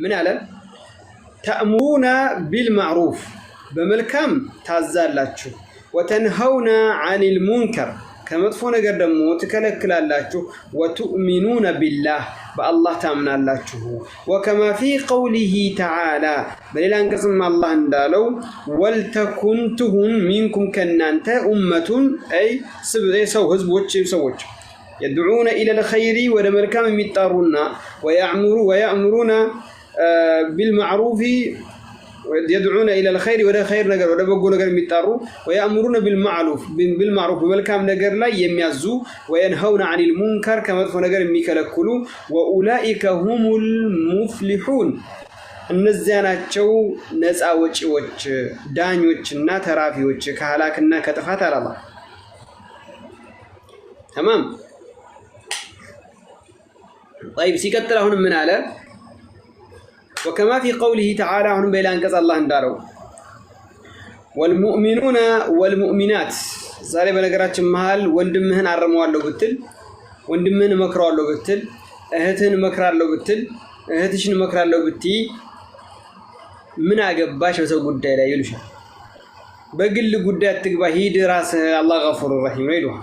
من على تأمرون بالمعروف بملكام تازالاتشو وتنهون عن المنكر كما تفون قدموا تكلكلالاتشو وتؤمنون بالله بالله تامنالاتشو وكما في قوله تعالى بل انقسم الله اندالو ولتكن تهن منكم كنانت أمة أي سو هزبوش سوش يدعون إلى الخير ودملكام يمتارون ويأمرون بالمعروف يدعون إلى الخير ولا خير نجر ولا بقول نجر ميتارو ويأمرون بالمعروف بملكام نجر لا يميزو وينهون عن المنكر كما تفون نجر ميكلكلو وأولئك هم المفلحون النزيانات شو نزع وش دانيوش ناترافي وش كهلاكنا كتفات على الله تمام طيب سيكتر هون من على وكما في قوله تعالى هون بيلان قص الله اندارو والمؤمنون والمؤمنات زاري بنقراتش مهال وندمهن عرموالو بتل وندمهن مكروالو بتل اهتهن مكرالو بتل اهتشن مكرالو بتي من عقباش بسو قداء لا يلوشا بقل قداء تقبا هيد راس الله غفور الرحيم ويلوها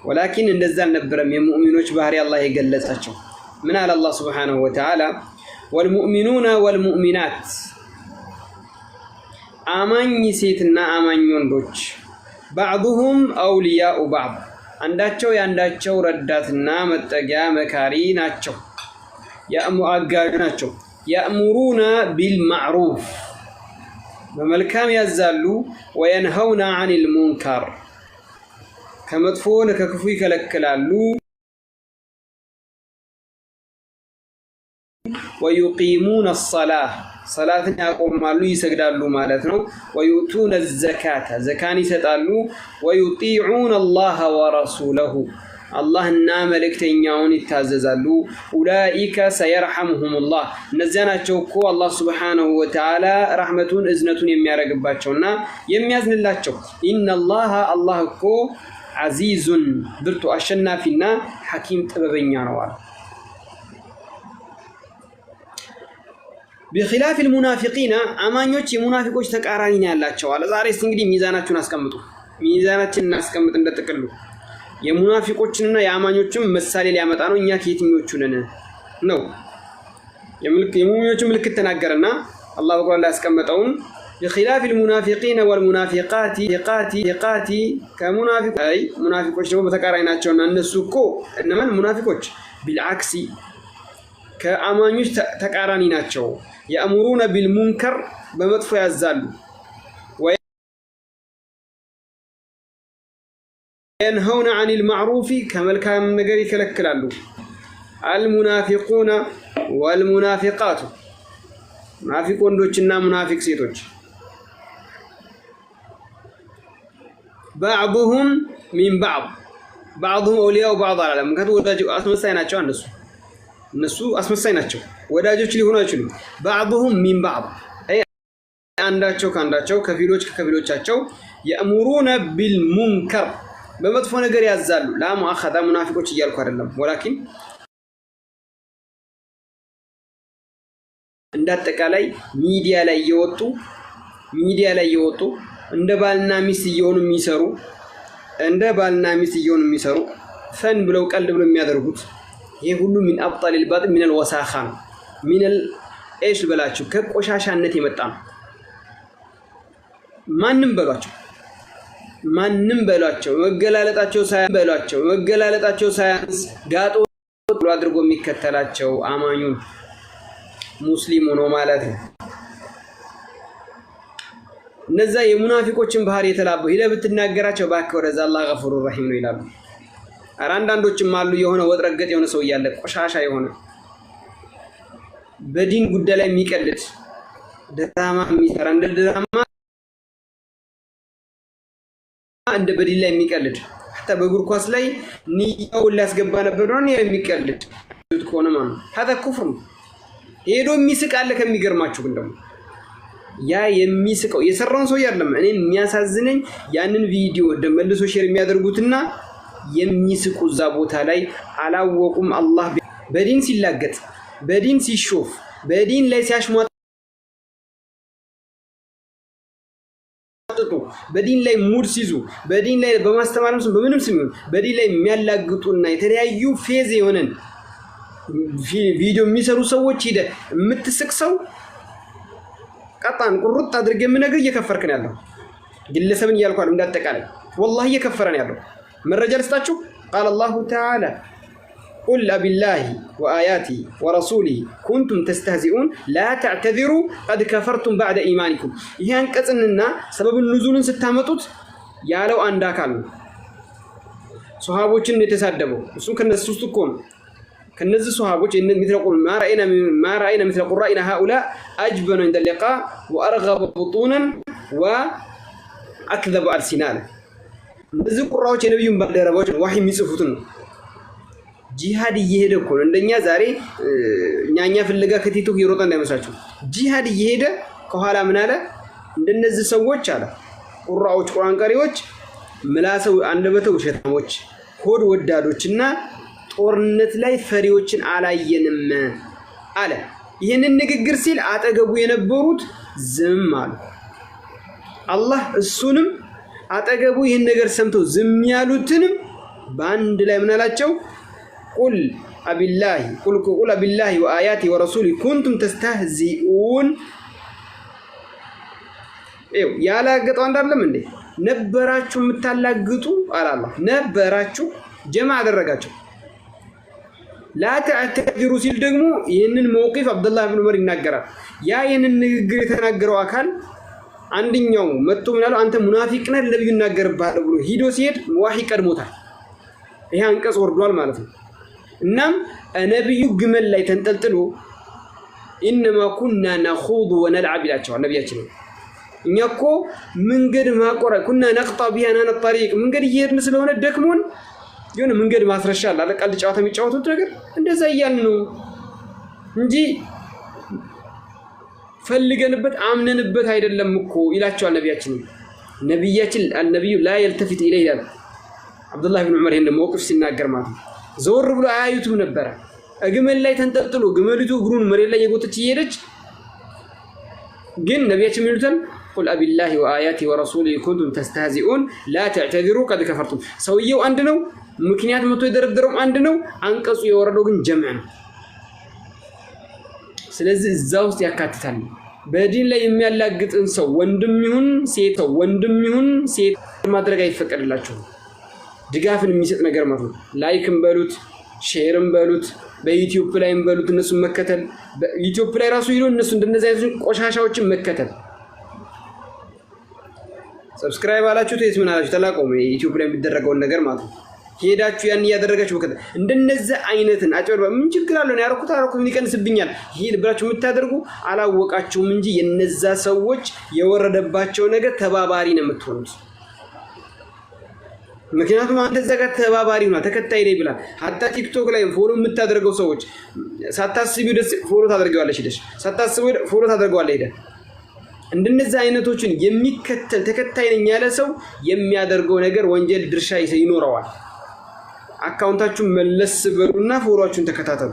ولكن اندزال نبرم يمؤمنوش بحري الله يقلتاتشو من على الله سبحانه وتعالى والمؤمنون والمؤمنات آمان يسيتنا آمان يندوش بعضهم أولياء بعض عنداتشو ينداتشو رداتنا متقيا مكاري ناتشو يأمرون بالمعروف بملكام يزالو وينهون عن المنكر كمدفون ككفوي كلكلالو ويقيمون الصلاة صلاة يقوم مالو يسجدالو مالتنا ويؤتون الزكاة زكاني يسطالو ويطيعون الله ورسوله الله النام لكتنياون يتاززالو أولئك سيرحمهم الله نزياناتشو كو الله سبحانه وتعالى رحمتون إذنتون يميارقباتشونا يميازن اللاتشو إن الله كو عزيز برتو أشنا فينا حكيم تببينيان وارا بخلاف المنافقين أمانيوش منافقوش تكارانين اللاتشو على زاري سنجدي ميزاناتشو ناسكمتو ميزاناتشو ناسكمت اندتكلو የሙናፊቆችንና የአማኞችን ምሳሌ ሊያመጣ ነው እኛ ከየትኞቹ ነን ነው የሙሚኖችን ምልክት ተናገረና አላህ በቁርአን ላይ ያስቀመጠውን بخلاف المنافقين والمنافقات كمنافق منافقዎች ደግሞ በተቃራኒ ናቸውና እነሱ እኮ እነማን ሙናፊቆች بالعكس ከአማኞች ተቃራኒ ናቸው يأمرون بالمنكر በመጥፎ ያዛሉ ينهون عن المعروف كما كان نجر يكلكلالو المنافقون والمنافقات منافقون دوچنا منافق سيتوچ بعضهم من بعضهم اولياء وبعض العالم كتو ወዳጅ አስመሳይ ናቸው እነሱ አስመሳይ ናቸው ወዳጆች ሊሆኑ አይችሉም بعضهم من بعض اي አንዳቸው ካንዳቸው ከፊሎች ከከፊሎቻቸው يأمرون بالمنكر በመጥፎ ነገር ያዛሉ ላሙአኸዳ ሙናፊቆች እያልኩ አይደለም ወላኪን እንዳጠቃላይ ሚዲያ ላይ እየወጡ እንደ ባልና ሚስት እየሆኑ ፈን ብለው ቀልድ ብለው የሚያደርጉት ይሄ ሁሉ ምን አብጣል الباطل من الوساخه من ايش በላችሁ ከቆሻሻነት የመጣ ነው ማንንም በሏቸው መገላለጣቸው ሳያንስ ጋጦ ብሎ አድርጎ የሚከተላቸው አማኙን ሙስሊሙ ነው ማለት ነው እነዛ የሙናፊቆችን ባህሪ የተላበው ሄደ ብትናገራቸው ባከ ወረዛ አላህ ገፉሩ ረሂም ነው ይላሉ አራንዳንዶችም አሉ የሆነ ወጥረገጥ የሆነ ሰው ያለ ቆሻሻ የሆነ በዲን ጉዳይ ላይ የሚቀልድ ድራማ የሚሰራ እንደ ድራማ እንደ በዲን ላይ የሚቀልድ حتى በእግር ኳስ ላይ ንያው ሊያስገባ ነበር ነው የሚቀልድ ከሆነ ማለት هذا كفر ሄዶ የሚስቃለ ከሚገርማችሁ ግን ደግሞ ያ የሚስቀው የሰራውን ሰው አይደለም እኔ የሚያሳዝነኝ ያንን ቪዲዮ ደመልሶ ሼር የሚያደርጉትና የሚስቁ ዛ ቦታ ላይ አላወቁም አላህ በዲን ሲላገጥ በዲን ሲሾፍ በዲን ላይ ሲያሽሟጥጡ በዲን ላይ ሙድ ሲይዙ በዲን ላይ በማስተማርም ስም በምንም ስም ይሁን በዲን ላይ የሚያላግጡና የተለያዩ ፌዝ የሆነን ቪዲዮ የሚሰሩ ሰዎች ሄደ የምትስቅ ሰው ቀጣን ቁርጥ አድርገ የምነግር እየከፈርክ ነው ያለው። ግለሰብን እያልኩ አይደል እንዳጠቃላይ والله እየከፈረ ነው ያለው። መረጃ ልስጣችሁ። قال الله تعالى قل أبالله وآياته ورسوله كنتم تستهزئون لا تعتذروا قد كفرتم بعد إيمانكم. ይሄ አንቀጽና ሰበብ ንዙልን ስታመጡት ያለው አንድ አካል ነው። ሱሐቦችን የተሳደበው እሱ ከነሱ ውስጥ እኮ ነው። ከነዚህ ሱሐቦች የሚተረቁም ما رأينا مثل قرائنا هؤلاء أجبن عند اللقاء وأرغب بطونا وأكذب ألسنا. እነዚህ ቁራዎች የነብዩን ባልደረቦች ወህይ የሚጽፉት ነው። ጂሃድ እየሄደ እኮ ነው። እንደኛ ዛሬ እኛኛ ፍለጋ ከቲክቶክ ይሮጣ እንዳይመስላችሁ። ጂሃድ እየሄደ ከኋላ ምን አለ? እንደነዚህ ሰዎች አለ ቁራዎች ቁርአን ቀሪዎች ምላሰው አንደበተ ውሸታሞች ሆድ ወዳዶችና ጦርነት ላይ ፈሪዎችን አላየንም አለ። ይህንን ንግግር ሲል አጠገቡ የነበሩት ዝም አሉ። አላህ እሱንም አጠገቡ ይህን ነገር ሰምተው ዝም ያሉትንም በአንድ ላይ ምን አላቸው? ቁል አቢላሂ ወአያቲ ወረሱሊ ኩንቱም ተስተህዚኡን። ያላገጠው እንዳለም እንዴ ነበራችሁ የምታላግጡ አላህ ነበራችሁ ጀማ አደረጋቸው። ላ ተዕተዚሩ ሲል ደግሞ ይህንን መውቂፍ አብዱላህ ብን ዑመር ይናገራል። ያ ይህንን ንግግር የተናገረው አካል አንደኛው መጥቶ ምናለው አንተ ሙናፊቅ ነህ ለነብዩ ይናገርብሃል ብሎ ሂዶ ሲሄድ ዋሂ ቀድሞታል። ይሄ አንቀጽ ወርዷል ማለት ነው። እናም ነብዩ ግመል ላይ ተንጠልጥሎ ኢንማ ኩና ነኹዱ ወነልዓብ ይላቸዋል ነብያችን። እኛ እኮ መንገድ ማቆራ ኩና ነቅጣ ቢያና ጠሪቅ መንገድ እየሄድን ስለሆነ ደክሞን የሆነ መንገድ ማስረሻ አለ ቀልድ ጨዋታ የሚጫወቱት ነገር እንደዛ እያልን ነው እንጂ ፈልገንበት አምነንበት አይደለም እኮ ይላቸዋል ነብያችን። ነብዩ ላ የልተፊት ኢለይሂ አብዱላህ ብን ዑመር ይሄን መውቅፍ ሲናገር ማለት ነው። ዘወር ብሎ አያዩትም ነበረ። ግመል ላይ ተንጠልጥሎ ግመሊቱ እግሩን መሬት ላይ የጎተች እየሄደች ግን ነብያችን ይሉታል ቁል አቢላሂ ወአያቲ ወረሱሊ ኩንቱም ተስተህዚኡን ላ ተዕተዚሩ ቀድ ከፈርቱም። ሰውየው አንድ ነው፣ ምክንያት መጥቶ የደረደረው አንድ ነው፣ አንቀጹ የወረደው ግን ጀምዕ ነው። ስለዚህ እዛ ውስጥ ያካትታል። በዲን ላይ የሚያላግጥን ሰው ወንድም ይሁን ሴት ማድረግ አይፈቀድላችሁም። ድጋፍን የሚሰጥ ነገር ማለት ነው። ላይክም በሉት ሼርም በሉት በዩቲዩብ ላይም በሉት እነሱን መከተል በዩቲዩብ ላይ ራሱ ይሉ እነሱ እንደነዚህ አይነት ቆሻሻዎችን መከተል። ሰብስክራይብ አላችሁ ተይስ ምን አላችሁ ተላቆሙ ዩቲዩብ ላይ የሚደረገውን ነገር ማለት ነው። ሄዳችሁ ያን ያደረጋችሁ ወከተ እንደነዚህ አይነትን አጭበርባ ምን ችግር አለው? ያረኩት ምን ይቀንስብኛል? ይሄ ብላችሁ የምታደርጉ አላወቃችሁም እንጂ የነዛ ሰዎች የወረደባቸው ነገር ተባባሪ ነው የምትሆኑት። ምክንያቱም አንተ ዘጋ ተባባሪ ነው ተከታይ ላይ ብላ ሀታ ቲክቶክ ላይ ፎሎ የምታደርገው ሰዎች ሳታስቢው ደስ ፎሎ ታደርገዋለሽ ሄደሽ ሳታስቢው ፎሎ ታደርገዋለሽ ሄደ። እንደነዚህ አይነቶችን የሚከተል ተከታይ ነኝ ያለ ሰው የሚያደርገው ነገር ወንጀል ድርሻ ይኖረዋል። አካውንታችሁን መለስ በሉና ፎሎአችሁን ተከታተሉ።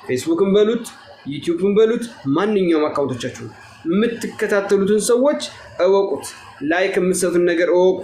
ፌስቡክን በሉት ዩቲዩብን በሉት ማንኛውም አካውንቶቻችሁ የምትከታተሉትን ሰዎች እወቁት። ላይክ የምትሰጡትን ነገር እወቁ።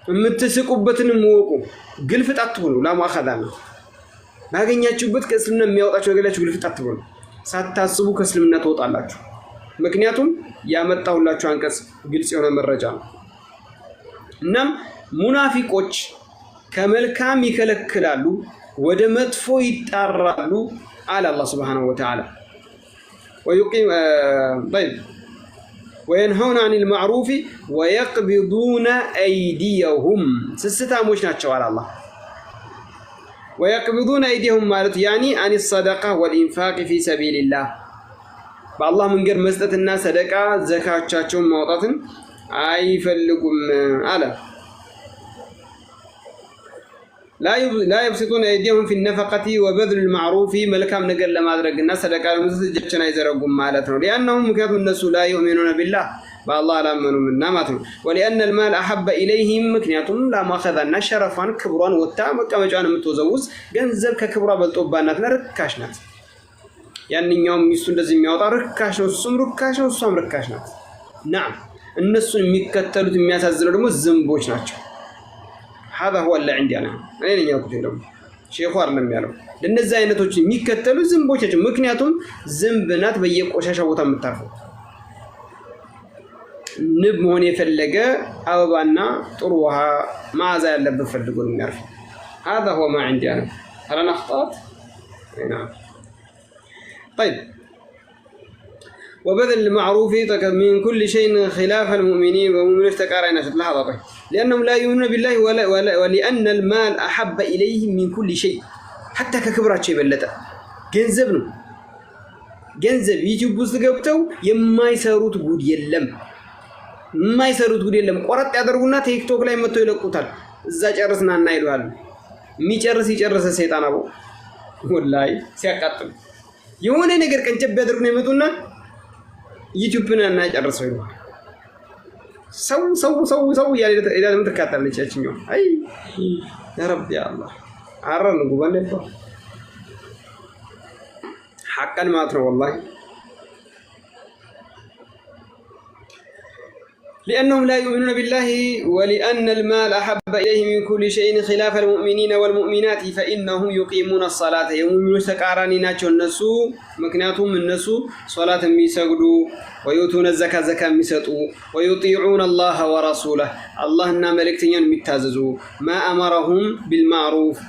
የምትስቁበትንም እወቁ። ግልፍጥ አትሁኑ። ላማኸዳ ነው ባገኛችሁበት ከእስልምና የሚያወጣችሁ ነገላችሁ ግልፍጥ አትሁኑ። ሳታስቡ ከእስልምና ትወጣላችሁ። ምክንያቱም ያመጣሁላችሁ አንቀጽ ግልጽ የሆነ መረጃ ነው። እናም ሙናፊቆች ከመልካም ይከለክላሉ፣ ወደ መጥፎ ይጣራሉ አለ አላህ ሱብሓነሁ ወተዓላ። ወየንሀውነ ዐኒል ማዕሩፊ ወየቅቢዱነ አይዲየሁም ስስታሞች ናቸው አለ አላህ። ወየቅቢዱነ አይዲየሁም ማለት ያኒ አኒ ሰደቃ ወልኢንፋቅ ፊ ሰቢልላህ በአላህ መንገድ መስጠትና ሰደቃ ዘካቻቸውን ማውጣትን አይፈልጉም አለ። ላ የብስጡነ አይዲየሁም ፊ ነፈቀቲ ወበዝል ማዕሩፊ መልካም ነገር ለማድረግና ሰደቃ ለመስጠት እጃቸውን አይዘረጉም ማለት ነው። ሊአነሁም ምክንያቱም እነሱ ላ ዩእሚኑነ ቢላህ በአላህ አላመኑምና ማለት ነው። ወሊአነ ልማል አሐበ ኢለይሂም ምክንያቱም ላማኸዛና ሸረፋን ክብሯን ወታ መቀመጫዋን የምትወዘውዝ ገንዘብ ከክብሯ በልጦባናትና ርካሽ ናት። ያንኛው ሚስቱ እንደዚህ የሚያወጣ ርካሽ ነው፣ እሱም ርካሽ ነው፣ እሷም ርካሽ ናት። ናም እነሱን የሚከተሉት የሚያሳዝነው ደግሞ ዝንቦች ናቸው። هذا هو اللي عندي انا ነኝ ያልኩት ደግሞ ሼኹ አይደለም ያለው። ለነዚህ አይነቶች የሚከተሉ ዝንቦች ናቸው። ምክንያቱም ዝንብ ናት በየቆሻሻ ቦታ የምታርፈው። ንብ መሆን የፈለገ አበባና ጥሩ ውሃ መዓዛ ያለበት ፈልጎ ነው የሚያርፈው። هذا هو ما عندي انا هل انا اخطأت؟ نعم. طيب وبذل المعروف من كل شيء خلاف المؤمنين ومؤمنين تقارينا لحظة. طيب لأنهم لا يؤمنون بالله ولأن المال أحب إليهم من كل شيء حتى ككبرات شيء بلتا ገንዘብ ነው። ገንዘብ ዩቲዩብ ውስጥ ገብተው የማይሰሩት ጉድ የለም፣ የማይሰሩት ጉድ የለም። ቆረጥ ያደርጉና ቲክቶክ ላይ መጥተው ይለቁታል። እዛ ጨርስና እና ይሏል። የሚጨርስ ይጨርሰ ሰይጣን አቦ ወላሂ ሲያቃጥሉ የሆነ ነገር ቀንጨብ ያደርጉና ይመጡና ዩቲዩብን እና ጨርሰው ይሏል። ሰው ያለ ምትካታለች ያችኛው። አይ ያ ረቢ አላህ አረን ጉባን ነው ሐቀን ማለት ነው والله لأنهم لا يؤمنون بالله ولأن المال أحب إليهم من كل شيء خلاف المؤمنين والمؤمنات فإنهم يقيمون الصلاة يؤمنون تقارني ناتشو النسو مكناتهم النسو صلاة ميسجدوا ويؤتون الزكاة زكاة ميسطوا ويطيعون الله ورسوله الله إن ملكتين متاززوا ما أمرهم بالمعروف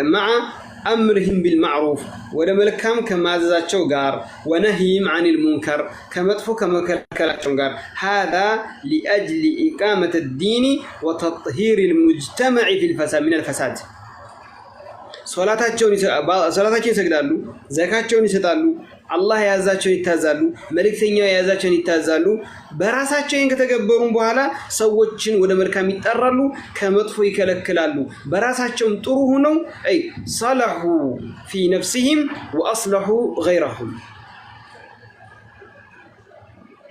مع أمرهم بالمعروف ولا ملكام كما زاتشو غار ونهيهم عن المنكر كما تفو كما كلاتشو غار هذا لأجل إقامة الدين وتطهير المجتمع في الفساد من الفساد صلاتاቸውን ይሰግዳሉ፣ ዘካቸውን ይሰጣሉ፣ አላህ ያዛቸውን ይታዛሉ፣ መልእክተኛው ያዛቸውን ይታዛሉ። በራሳቸው ከተገበሩም በኋላ ሰዎችን ወደ መልካም ይጠራሉ፣ ከመጥፎ ይከለክላሉ። በራሳቸውም ጥሩ ሆነው صلحوا في نفسهم واصلحوا غيرهم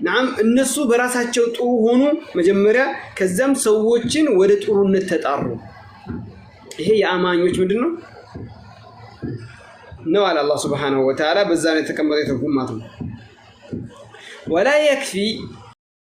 نعم እነሱ በራሳቸው ጥሩ ሆኑ መጀመሪያ፣ ከዛም ሰዎችን ወደ ጥሩነት ተጣሩ። ይሄ የአማኞች ምንድነው ነው على الله سبحانه وتعالى بزانه تكمل يتركم ماتم ولا يكفي